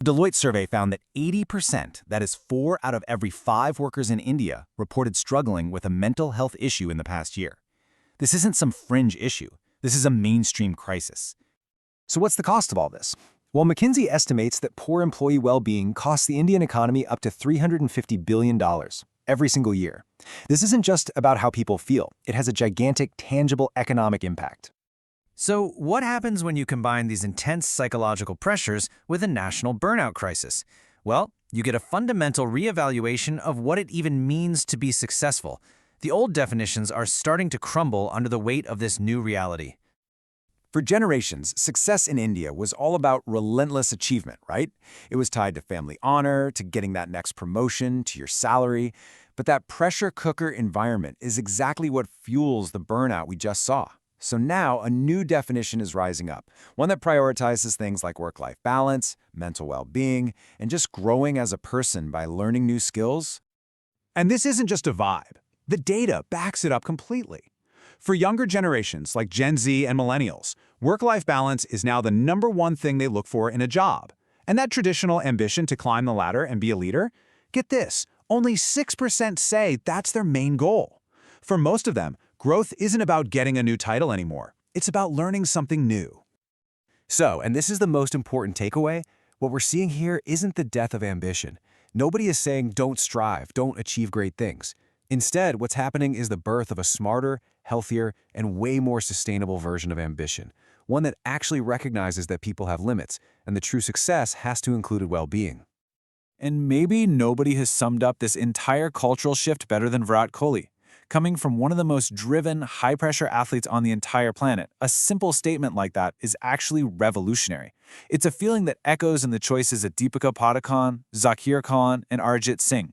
Deloitte survey found that 80%, that is 4 out of every 5 workers in India, reported struggling with a mental health issue in the past year. This isn't some fringe issue. This is a mainstream crisis. So what's the cost of all this? Well, McKinsey estimates that poor employee well-being costs the Indian economy up to $350 billion every single year. This isn't just about how people feel. It has a gigantic, tangible economic impact. So what happens when you combine these intense psychological pressures with a national burnout crisis? Well, you get a fundamental reevaluation of what it even means to be successful. The old definitions are starting to crumble under the weight of this new reality. For generations, success in India was all about relentless achievement, right? It was tied to family honor, to getting that next promotion, to your salary. But that pressure cooker environment is exactly what fuels the burnout we just saw. So now a new definition is rising up, one that prioritizes things like work-life balance, mental well-being, and just growing as a person by learning new skills. And this isn't just a vibe. The data backs it up completely. For younger generations like Gen Z and millennials, work-life balance is now the #1 thing they look for in a job. And that traditional ambition to climb the ladder and be a leader? Get this, only 6% say that's their main goal. For most of them, growth isn't about getting a new title anymore. It's about learning something new. So, and this is the most important takeaway, what we're seeing here isn't the death of ambition. Nobody is saying don't strive, don't achieve great things. Instead, what's happening is the birth of a smarter, healthier, and way more sustainable version of ambition, one that actually recognizes that people have limits, and the true success has to include well-being. And maybe nobody has summed up this entire cultural shift better than Virat Kohli. Coming from one of the most driven, high-pressure athletes on the entire planet, a simple statement like that is actually revolutionary. It's a feeling that echoes in the choices of Deepika Padukone, Zakir Khan, and Arijit Singh.